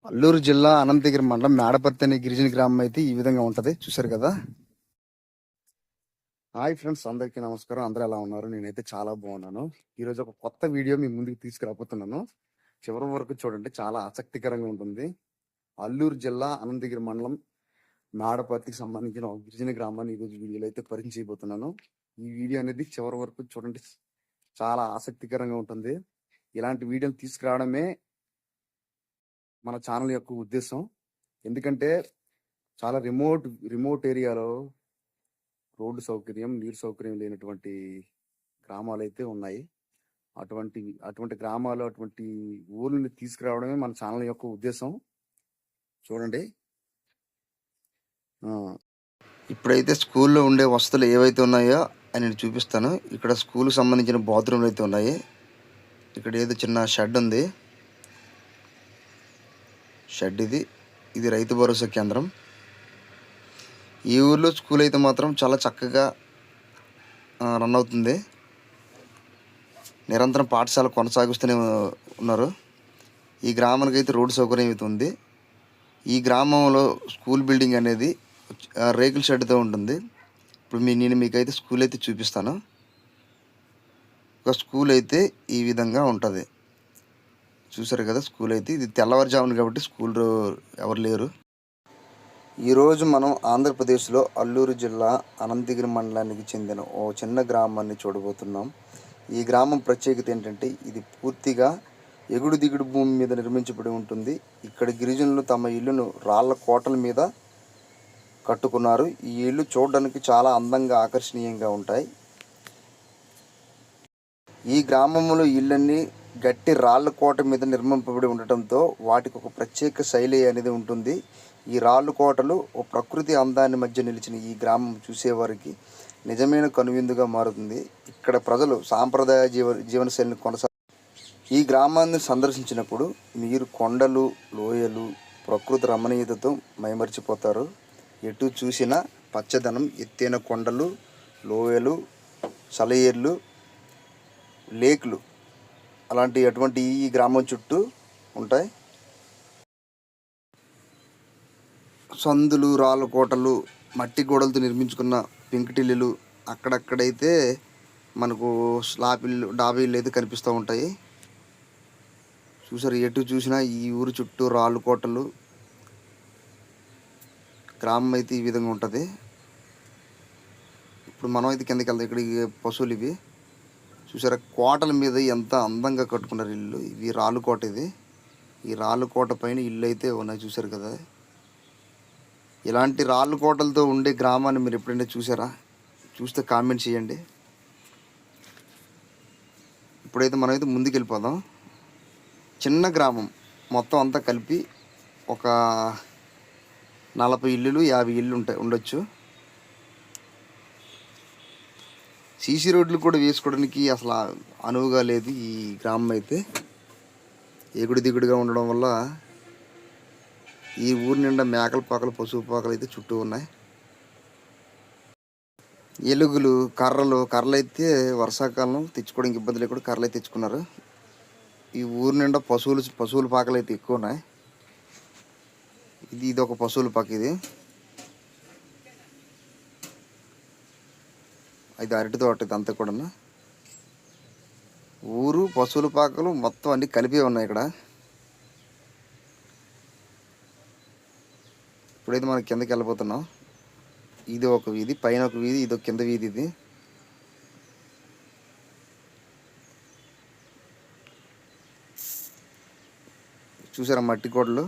అల్లూరు జిల్లా అనంతగిరి మండలం మేడపర్తి అనే గిరిజన గ్రామం అయితే ఈ విధంగా ఉంటది. చూసారు కదా. హాయ్ ఫ్రెండ్స్, అందరికీ నమస్కారం. అందరూ ఎలా ఉన్నారు? నేనైతే చాలా బాగున్నాను. ఈరోజు ఒక కొత్త వీడియో మీ ముందుకు తీసుకురాబోతున్నాను. చివరి వరకు చూడండి, చాలా ఆసక్తికరంగా ఉంటుంది. అల్లూరు జిల్లా అనంతగిరి మండలం మేడపర్తికి సంబంధించిన ఒక గిరిజన గ్రామాన్ని ఈరోజు వీడియోలో అయితే పరిచయం చేయబోతున్నాను. ఈ వీడియో అనేది చివరి వరకు చూడండి, చాలా ఆసక్తికరంగా ఉంటుంది. ఇలాంటి వీడియోలు తీసుకురావడమే మన ఛానల్ యొక్క ఉద్దేశం. ఎందుకంటే చాలా రిమోట్ ఏరియాలో రోడ్డు సౌకర్యం, నీరు సౌకర్యం లేనటువంటి గ్రామాలు అయితే ఉన్నాయి. అటువంటి గ్రామాలు, అటువంటి ఊర్లని తీసుకురావడమే మన ఛానల్ యొక్క ఉద్దేశం. చూడండి. ఇప్పుడైతే స్కూల్లో ఉండే వసతులు ఏవైతే ఉన్నాయో అని నేను చూపిస్తాను. ఇక్కడ స్కూల్కి సంబంధించిన బాత్రూమ్లు అయితే ఉన్నాయి. ఇక్కడ ఏదో చిన్న షెడ్ ఉంది. షెడ్ ఇది రైతు భరోసా కేంద్రం. ఈ ఊర్లో స్కూల్ అయితే మాత్రం చాలా చక్కగా రన్ అవుతుంది. నిరంతరం పాఠశాల కొనసాగిస్తూనే ఉన్నారు. ఈ గ్రామానికి అయితే రోడ్డు సౌకర్యం అయితే ఉంది. ఈ గ్రామంలో స్కూల్ బిల్డింగ్ అనేది రేకుల షెడ్తో ఉంటుంది. ఇప్పుడు నేను మీకైతే స్కూల్ అయితే చూపిస్తాను. ఒక స్కూల్ అయితే ఈ విధంగా ఉంటుంది. చూసారు కదా. స్కూల్ అయితే ఇది తెల్లవారుజామున కాబట్టి స్కూల్ ఎవరు లేరు. ఈరోజు మనం ఆంధ్రప్రదేశ్లో అల్లూరు జిల్లా అనంతగిరి మండలానికి చెందిన ఓ చిన్న గ్రామాన్ని చూడబోతున్నాం. ఈ గ్రామం ప్రత్యేకత ఏంటంటే, ఇది పూర్తిగా ఎగుడు దిగుడు భూమి మీద నిర్మించబడి ఉంటుంది. ఇక్కడ గిరిజనులు తమ ఇల్లును రాళ్ల కోటల మీద కట్టుకున్నారు. ఈ ఇల్లు చూడడానికి చాలా అందంగా, ఆకర్షణీయంగా ఉంటాయి. ఈ గ్రామంలో ఇళ్ళన్నీ గట్టి రాళ్ల కోట మీద నిర్మింపబడి ఉండటంతో వాటికి ఒక ప్రత్యేక శైలి అనేది ఉంటుంది. ఈ రాళ్ళు కోటలు ఓ ప్రకృతి అందాన్ని మధ్య నిలిచిన ఈ గ్రామం చూసేవారికి నిజమైన కనువిందుగా మారుతుంది. ఇక్కడ ప్రజలు సాంప్రదాయ జీవనశైలిని ఈ గ్రామాన్ని సందర్శించినప్పుడు మీరు కొండలు, లోయలు, ప్రకృతి రమణీయతతో మైమరిచిపోతారు. ఎటు చూసినా పచ్చదనం, ఎత్తైన కొండలు, లోయలు, సెలయేర్లు, లేక్లు అటువంటి ఈ గ్రామం చుట్టూ ఉంటాయి. సందులు, రాళ్ళ కోటలు, మట్టి గోడలతో నిర్మించుకున్న పెంకుటిల్లులు, అక్కడక్కడైతే మనకు స్లాపిల్లు, డాబీలు అయితే కనిపిస్తూ ఉంటాయి. చూసారు, ఎటు చూసినా ఈ ఊరు చుట్టూ రాళ్ళు కోటలు. గ్రామం అయితే ఈ విధంగా ఉంటుంది. ఇప్పుడు మనం అయితే కిందకి వెళ్తాం. ఇక్కడ పశువులు ఇవి చూసారా, కోటల మీద ఎంత అందంగా కట్టుకున్నారు ఇల్లు. ఇవి రాళ్ళు కోట. ఈ రాళ్ళు కోట పైన ఇల్లు అయితే ఉన్నాయి. చూసారు కదా. ఇలాంటి రాళ్ళు కోటలతో ఉండే గ్రామాన్ని మీరు ఎప్పుడైనా చూసారా? చూస్తే కామెంట్ చేయండి. ఇప్పుడైతే మనమైతే ముందుకు వెళ్ళిపోదాం. చిన్న గ్రామం మొత్తం అంతా కలిపి ఒక 40 ఇల్లులు, 50 ఇల్లు ఉండొచ్చు. సీసీ రోడ్లు కూడా వేసుకోవడానికి అసలు అనువుగా లేదు. ఈ గ్రామం అయితే ఎగుడు దిగుడుగా ఉండడం వల్ల ఈ ఊరి నిండా మేకల పాకలు, పశువు పాకలు అయితే చుట్టూ ఉన్నాయి. ఎలుగులు, కర్రలు అయితే వర్షాకాలం తెచ్చుకోవడానికి ఇబ్బంది లేకుండా కర్రలు అయితే తెచ్చుకున్నారు. ఈ ఊరి నిండా పశువుల పాకలు అయితే ఎక్కువ ఉన్నాయి. ఇది ఒక పశువుల పాక. ఇది అరటి తోట. ఇదంతా కూడా ఊరు, పశువుల పాకలు మొత్తం అన్ని కలిపి ఉన్నాయి ఇక్కడ. ఇప్పుడైతే మనం కిందకి వెళ్ళిపోతున్నాం. ఇది ఒక వీధి, పైన ఒక వీధి, ఇది ఒక కింద వీధి. ఇది చూసారా, మట్టి కోటలు.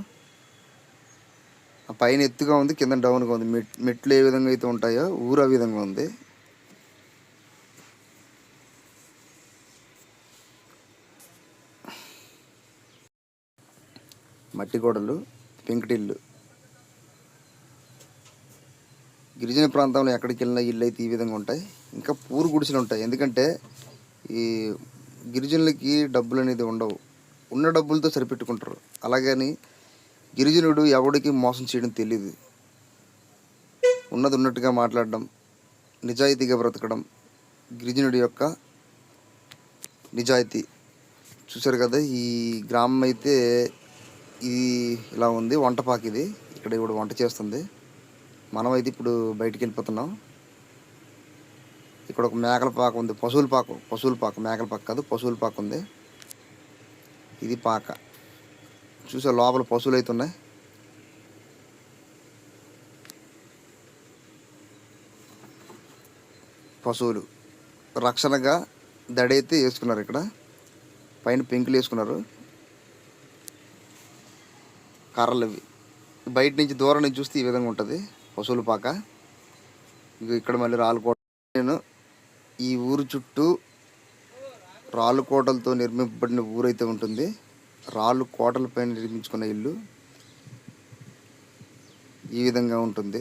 ఆ పైన ఎత్తుగా ఉంది, కింద డౌన్గా ఉంది. మెట్లు ఏ విధంగా అయితే ఉంటాయో ఊరు ఆ విధంగా ఉంది. మట్టి గోడలు, పెంకుటిల్లు. గిరిజన ప్రాంతంలో ఎక్కడికి వెళ్ళినా ఇల్లు అయితే ఈ విధంగా ఉంటాయి. ఇంకా పూరు గుడిసెలు ఉంటాయి. ఎందుకంటే ఈ గిరిజనులకి డబ్బులు అనేది ఉండవు. ఉన్న డబ్బులతో సరిపెట్టుకుంటారు. అలాగని గిరిజనుడు ఎవడికి మోసం చేయడం తెలియదు. ఉన్నది ఉన్నట్టుగా మాట్లాడడం, నిజాయితీగా బ్రతకడం గిరిజనుడి యొక్క నిజాయితీ. చూసారు కదా. ఈ గ్రామం అయితే ఇది ఇలా ఉంది వంటపాక. ఇది ఇక్కడ ఇప్పుడు వంట చేస్తుంది. మనమైతే ఇప్పుడు బయటికి వెళ్ళిపోతున్నాం. ఇక్కడ ఒక మేకల పాక ఉంది, పశువుల పాక మేకల పాక కాదు, పశువుల పాక ఉంది. ఇది పాక చూసే లోపల పశువులు అయితే ఉన్నాయి. పశువులు రక్షణగా దడైతే వేసుకున్నారు. ఇక్కడ పైన పెంకులు వేసుకున్నారు, కర్రలు. ఇవి బయట నుంచి దూరం నుంచి చూస్తే ఈ విధంగా ఉంటుంది పశువుల పాక. ఇక్కడ మళ్ళీ రాళ్ళకోట. నేను ఈ ఊరు చుట్టూ రాళ్ళు కోటలతో నిర్మింపబడిన ఊరైతే ఉంటుంది. రాళ్ళు కోటలపైన నిర్మించుకున్న ఇల్లు ఈ విధంగా ఉంటుంది.